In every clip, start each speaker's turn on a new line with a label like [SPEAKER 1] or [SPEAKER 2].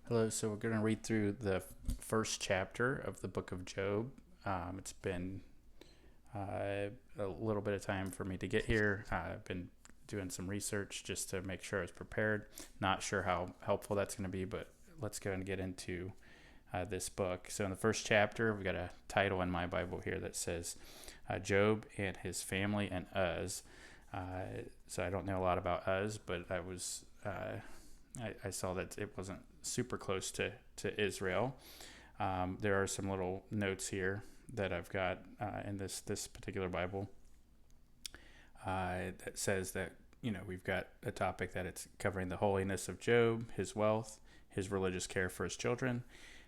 [SPEAKER 1] Hello, so we're going to read through the first chapter of the book of Job. It's been a little bit of time for me to get here. I've been doing some research just to make sure I was prepared. Not sure how helpful that's going to be, but let's go and get into this book. So, in the first chapter, we've got a title in my Bible here that says Job and his family and Uz. So, I don't know a lot about Uz, but I saw that it wasn't super close to Israel. There are some little notes here that I've got in this particular Bible that says that we've got a topic that it's covering the holiness of Job, his wealth, his religious care for his children.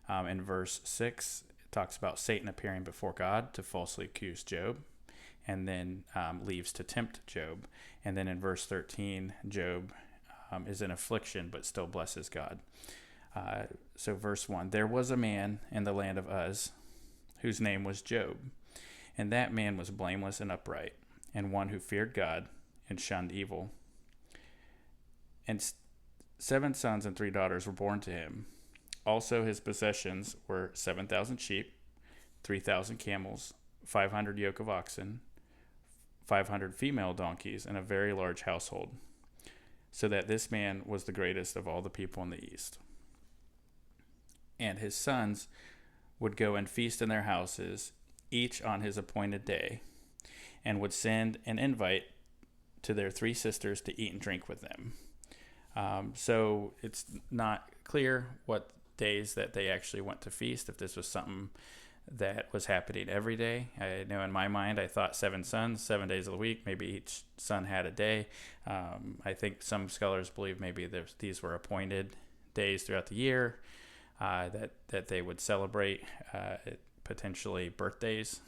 [SPEAKER 1] In verse 6, it talks about Satan appearing before God to falsely accuse Job, and then leaves to tempt Job. And then in verse 13, Job is in affliction but still blesses God. So, verse 1, there was a man in the land of Uz whose name was Job, and that man was blameless and upright, and one who feared God and shunned evil. And 7 sons and 3 daughters were born to him. Also, his possessions were 7,000 sheep, 3,000 camels, 500 yoke of oxen, 500 female donkeys, and a very large household, so that this man was the greatest of all the people in the East. And his sons would go and feast in their houses, each on his appointed day, and would send an invite to their 3 sisters to eat and drink with them. So it's not clear what days that they actually went to feast, if this was something that was happening every day. I know in my mind I thought 7 sons, 7 days of the week, maybe each son had a day. I think some scholars believe maybe these were appointed days throughout the year that they would celebrate, potentially birthdays.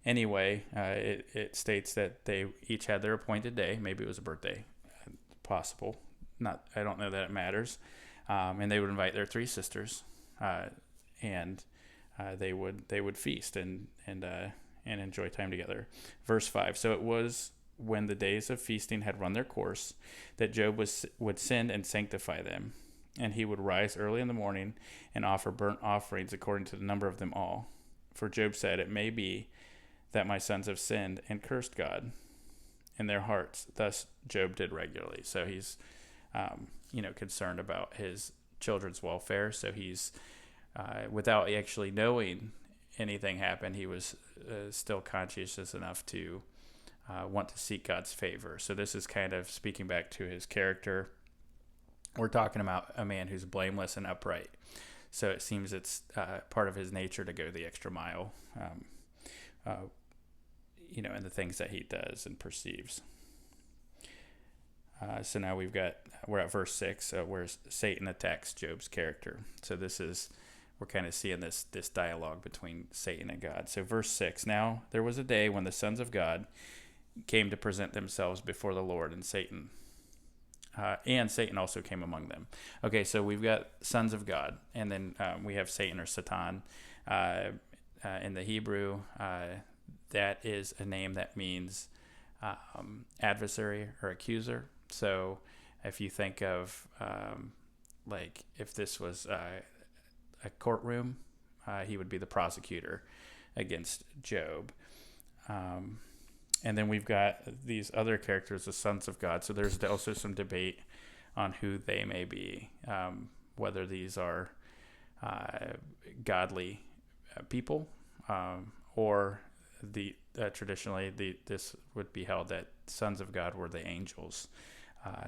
[SPEAKER 1] Anyway, it states that they each had their appointed day. Maybe it was a birthday, possible. Not, I don't know that it matters. And they would invite their 3 sisters, and they would feast and enjoy time together. Verse 5. So it was when the days of feasting had run their course that Job would send and sanctify them, and he would rise early in the morning and offer burnt offerings according to the number of them all. For Job said, it may be that my sons have sinned and cursed God in their hearts. Thus Job did regularly. So he's concerned about his children's welfare. So he's without actually knowing anything happened, he was still conscientious enough to want to seek God's favor. So this is kind of speaking back to his character. We're talking about a man who's blameless and upright. So it seems it's part of his nature to go the extra mile, in the things that he does and perceives. So now we're at verse 6, where Satan attacks Job's character. So we're kind of seeing this dialogue between Satan and God. So verse 6, now there was a day when the sons of God came to present themselves before the Lord, and Satan also came among them. Okay, so we've got sons of God, and then we have Satan or Satan. In the Hebrew, that is a name that means adversary or accuser. So if you think of like if this was a courtroom, he would be the prosecutor against Job. And then we've got these other characters, the sons of God. So there's also some debate on who they may be, whether these are godly people, or traditionally this would be held that sons of God were the angels.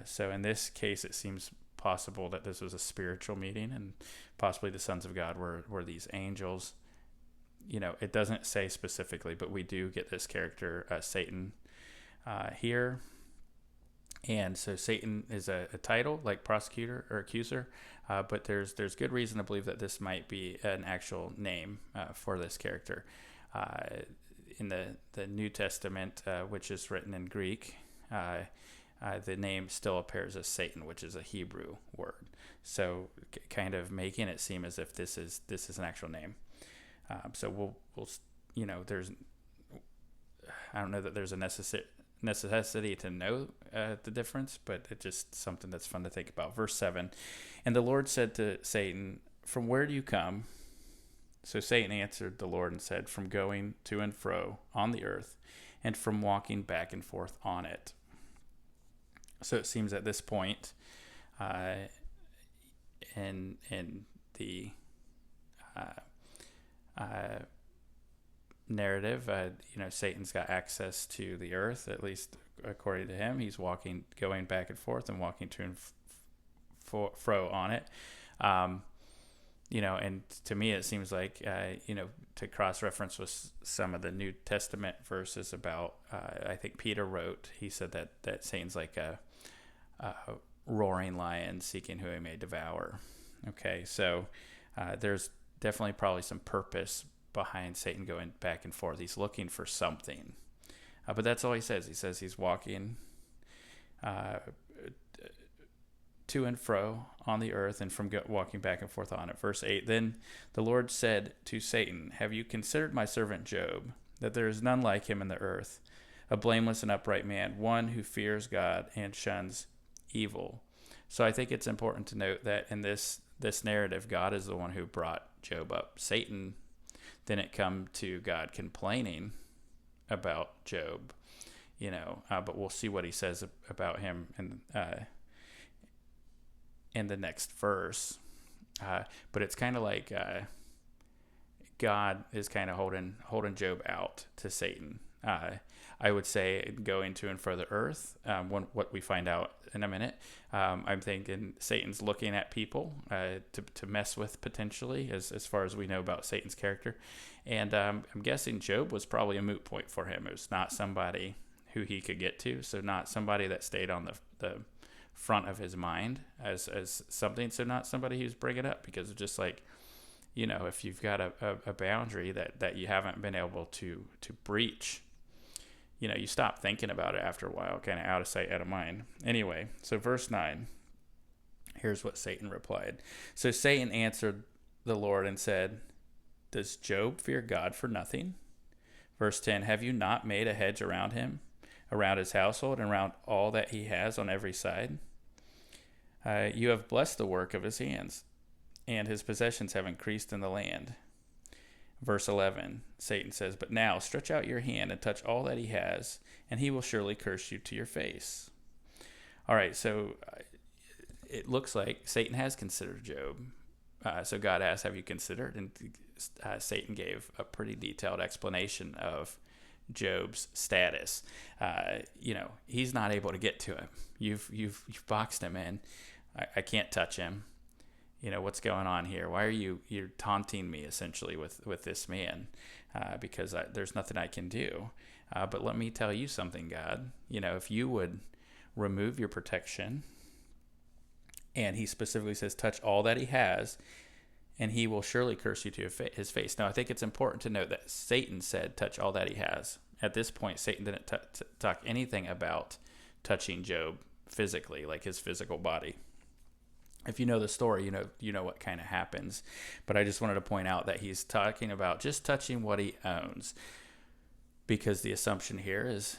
[SPEAKER 1] So in this case, it seems possible that this was a spiritual meeting, and possibly the sons of God were these angels. It doesn't say specifically, but we do get this character, Satan, here. And so Satan is a title like prosecutor or accuser, but there's good reason to believe that this might be an actual name for this character. In the New Testament, which is written in Greek, the name still appears as Satan, which is a Hebrew word. So kind of making it seem as if this is an actual name. So we'll there's, I don't know that there's a necessity to know the difference, but it's just something that's fun to think about. Verse 7, and the Lord said to Satan, from where do you come? So Satan answered the Lord and said, from going to and fro on the earth, and from walking back and forth on it. So it seems at this point, in the narrative, Satan's got access to the earth, at least according to him. He's going back and forth and walking to and fro on it. And to me, it seems like, to cross-reference with some of the New Testament verses about, I think Peter wrote, he said that Satan's like a roaring lion seeking who he may devour. Okay, so there's definitely probably some purpose behind Satan going back and forth. He's looking for something. But that's all he says. He says he's walking to and fro on the earth, and from walking back and forth on it. Verse 8, then the Lord said to Satan, have you considered my servant Job, that there is none like him in the earth, a blameless and upright man, one who fears God and shuns evil? So I think it's important to note that in this narrative, God is the one who brought Job up. Satan didn't come to God complaining about Job, but we'll see what he says about him in the next verse. But it's kind of like God is kind of holding Job out to Satan. I would say going to and fro the earth, what we find out in a minute. I'm thinking Satan's looking at people to mess with potentially, as far as we know about Satan's character. And I'm guessing Job was probably a moot point for him. It was not somebody who he could get to, so not somebody that stayed on the front of his mind as something, so not somebody who's bringing up, because it's just like, if you've got a boundary that you haven't been able to breach, you stop thinking about it after a while, kind of out of sight, out of mind. Anyway, so verse 9, here's what Satan replied. So Satan answered the Lord and said, does Job fear God for nothing? Verse 10, have you not made a hedge around him, around his household, and around all that he has on every side? You have blessed the work of his hands, and his possessions have increased in the land. Verse 11, Satan says, but now stretch out your hand and touch all that he has, and he will surely curse you to your face. All right, so it looks like Satan has considered Job. So God asked, have you considered? And Satan gave a pretty detailed explanation of Job's status. He's not able to get to him. You've boxed him in. I can't touch him. What's going on here? Why are you're taunting me essentially with this man? Because there's nothing I can do. But let me tell you something, God. If you would remove your protection, and he specifically says, touch all that he has, and he will surely curse you to his face. Now, I think it's important to note that Satan said, touch all that he has. At this point, Satan didn't talk anything about touching Job physically, like his physical body. If you know the story, you know what kind of happens. But I just wanted to point out that he's talking about just touching what he owns, because the assumption here is,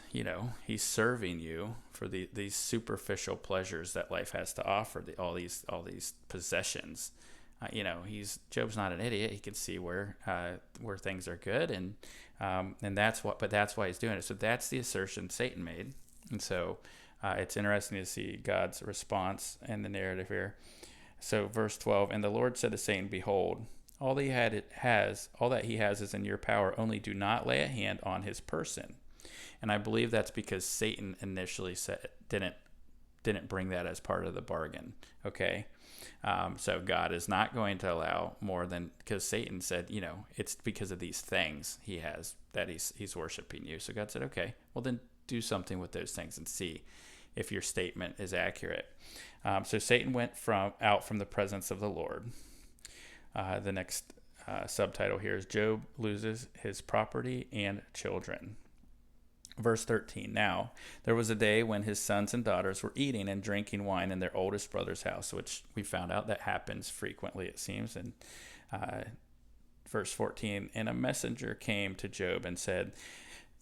[SPEAKER 1] he's serving you for these superficial pleasures that life has to offer, all these possessions. Job's not an idiot. He can see where things are good, and that's why he's doing it. So that's the assertion Satan made, and so it's interesting to see God's response in the narrative here. So verse 12, and the Lord said to Satan, behold, all that he has is in your power. Only do not lay a hand on his person. And I believe that's because Satan initially didn't bring that as part of the bargain. Okay. So God is not going to allow more than, because Satan said, it's because of these things he has that he's worshiping you. So God said, okay, well then do something with those things and see if your statement is accurate. So Satan went out from the presence of the Lord. The next subtitle here is Job loses his property and children. Verse 13, now there was a day when his sons and daughters were eating and drinking wine in their oldest brother's house, which we found out that happens frequently, it seems. And verse 14, and a messenger came to Job and said,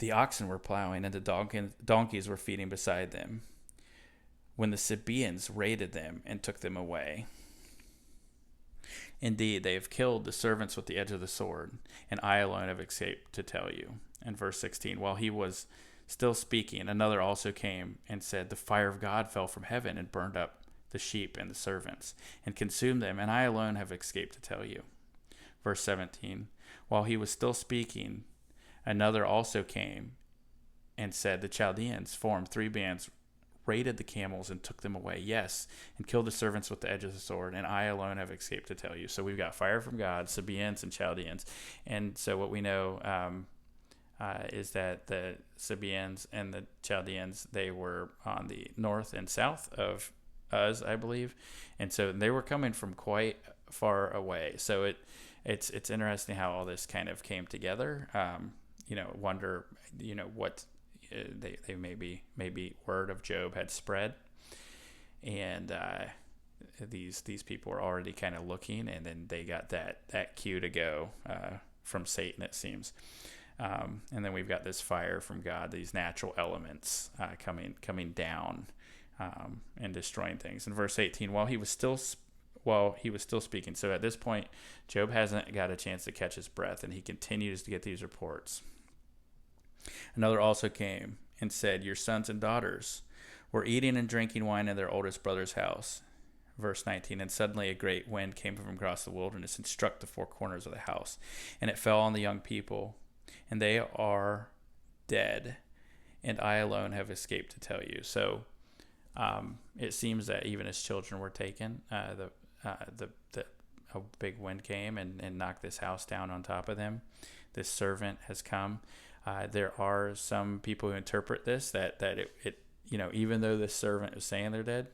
[SPEAKER 1] The oxen were plowing, and the donkeys were feeding beside them, when the Sabaeans raided them and took them away. Indeed, they have killed the servants with the edge of the sword, and I alone have escaped to tell you. And verse 16, while he was still speaking, another also came and said, the fire of God fell from heaven and burned up the sheep and the servants, and consumed them, and I alone have escaped to tell you. Verse 17, while he was still speaking, another also came and said, the Chaldeans formed 3 bands, raided the camels and took them away, yes, and killed the servants with the edge of the sword, and I alone have escaped to tell you. So we've got fire from God, Sabaeans and Chaldeans. And so what we know is that the Sabaeans and the Chaldeans, they were on the north and south of Uz, I believe, and so they were coming from quite far away. So it's interesting how all this kind of came together. Wonder what they maybe word of Job had spread, and these people were already kind of looking, and then they got that cue to go from Satan, it seems. And then we've got this fire from God, these natural elements coming down and destroying things. In verse 18, while he was still speaking, so at this point, Job hasn't got a chance to catch his breath, and he continues to get these reports. Another also came and said, your sons and daughters were eating and drinking wine in their oldest brother's house. Verse 19, and suddenly a great wind came from across the wilderness and struck the 4 corners of the house, and it fell on the young people, and they are dead, and I alone have escaped to tell you. So it seems that even as children were taken, a big wind came and knocked this house down on top of them. This servant has come. There are some people who interpret this that it even though this servant is saying they're dead,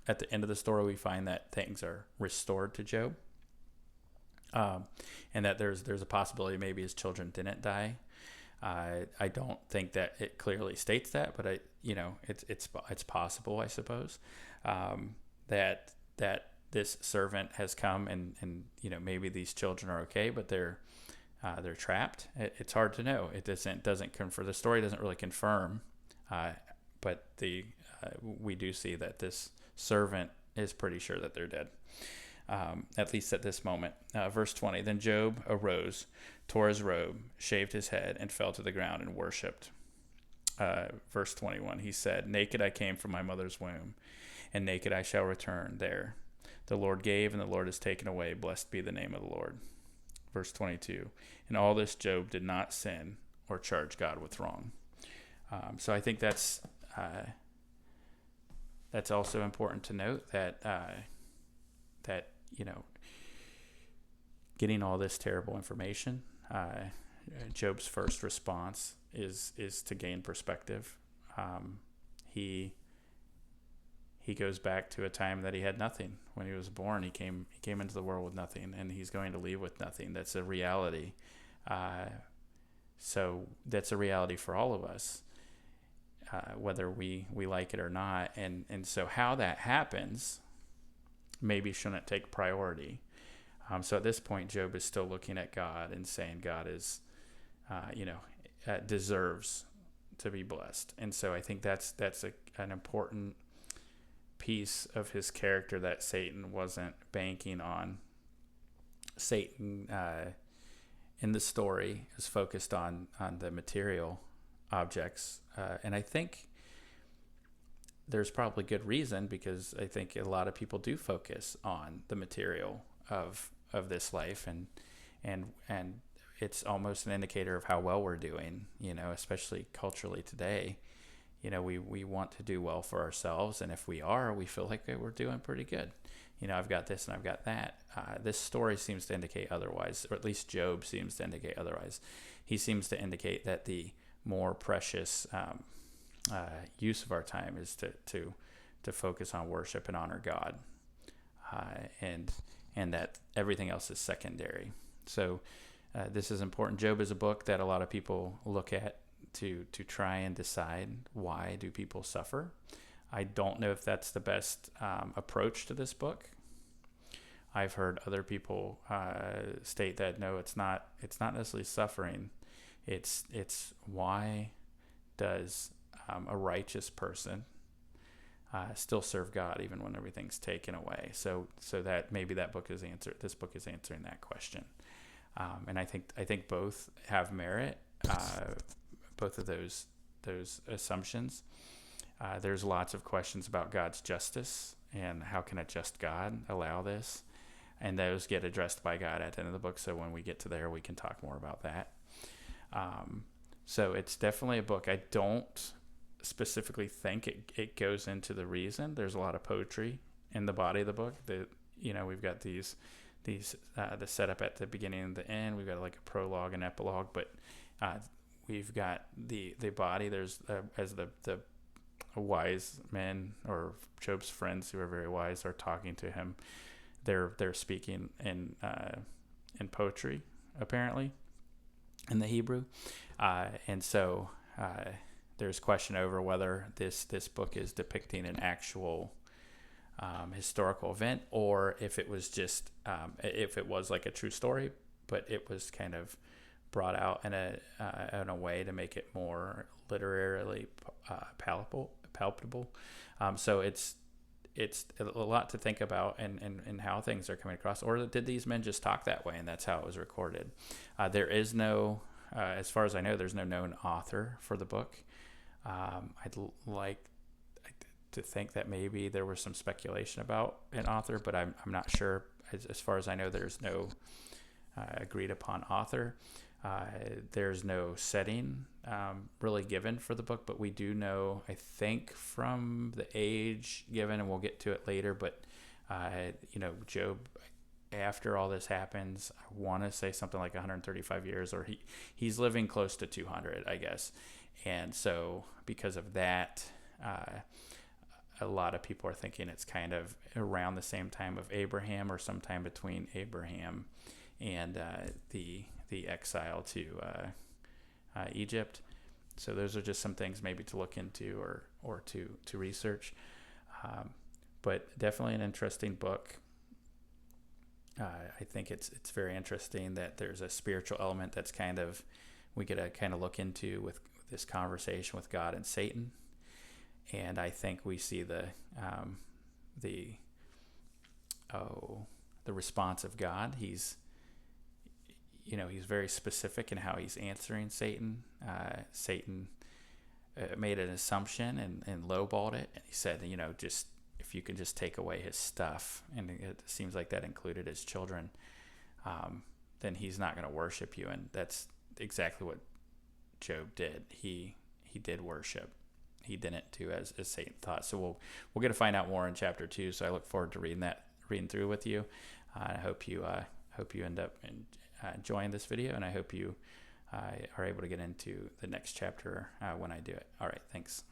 [SPEAKER 1] at the end of the story we find that things are restored to Job, and that there's a possibility maybe his children didn't die. I don't think that it clearly states that, but it's possible, I suppose, that this servant has come and maybe these children are okay, but they're trapped. It's hard to know. It doesn't confirm. The story doesn't really confirm, but we do see that this servant is pretty sure that they're dead, at least at this moment. Verse 20, then Job arose, tore his robe, shaved his head, and fell to the ground and worshipped. Verse 21, he said, naked I came from my mother's womb, and naked I shall return there. The Lord gave, and the Lord has taken away. Blessed be the name of the Lord. Verse 22, in all this Job did not sin or charge God with wrong. So I think that's also important to note that getting all this terrible information, Job's first response is to gain perspective. He goes back to a time that he had nothing. When he was born, he came into the world with nothing, and he's going to leave with nothing. That's a reality. So that's a reality for all of us, whether we like it or not. And so how that happens maybe shouldn't take priority. So at this point, Job is still looking at God and saying God is, deserves to be blessed. And so I think that's an important piece of his character that Satan wasn't banking on. Satan in the story is focused on the material objects, and I think there's probably good reason, because I think a lot of people do focus on the material of this life, and it's almost an indicator of how well we're doing, especially culturally today. We want to do well for ourselves, and if we are, we feel like we're doing pretty good. I've got this and I've got that. This story seems to indicate otherwise, or at least Job seems to indicate otherwise. He seems to indicate that the more precious use of our time is to focus on worship and honor God, and that everything else is secondary. So this is important. Job is a book that a lot of people look at to try and decide, why do people suffer? I don't know if that's the best approach to this book. I've heard other people state that no, it's not necessarily suffering. It's why does a righteous person still serve God even when everything's taken away? So that maybe that book is answered. This book is answering that question, and I think both have merit. Both of those assumptions. There's lots of questions about God's justice and how can a just God allow this, and those get addressed by God at the end of the book. So when we get to there, we can talk more about that. So it's definitely a book. I don't specifically think it goes into the reason. There's a lot of poetry in the body of the book. We've got these the setup at the beginning and the end. We've got like a prologue and epilogue, but we've got the body. There's as the wise men or Job's friends who are very wise are talking to him. They're speaking in poetry apparently in the Hebrew, and so there's question over whether this book is depicting an actual historical event, or if it was just if it was like a true story, but it was kind of brought out in a way to make it more literarily palpable. So it's a lot to think about and how things are coming across. Or did these men just talk that way and that's how it was recorded? There is no, as far as I know, there's no known author for the book. I'd like to think that maybe there was some speculation about an author, but I'm not sure. As far as I know, there's no agreed upon author. There's no setting really given for the book, but we do know, I think, from the age given, and we'll get to it later, but Job, after all this happens, I want to say something like 135 years, or he's living close to 200, I guess. And so because of that, a lot of people are thinking it's kind of around the same time of Abraham, or sometime between Abraham and the exile to Egypt. So those are just some things maybe to look into or to research. But definitely an interesting book. I think it's very interesting that there's a spiritual element that's we get to kind of look into with this conversation with God and Satan. And I think we see the response of God. He's very specific in how he's answering Satan. Satan made an assumption and lowballed it. And he said, just if you can just take away his stuff, and it seems like that included his children, then he's not going to worship you. And that's exactly what Job did. He did worship. He didn't do as Satan thought. So we'll get to find out more in chapter 2. So I look forward to reading through with you. I hope you end up enjoying this video, and I hope you are able to get into the next chapter when I do it. All right, thanks.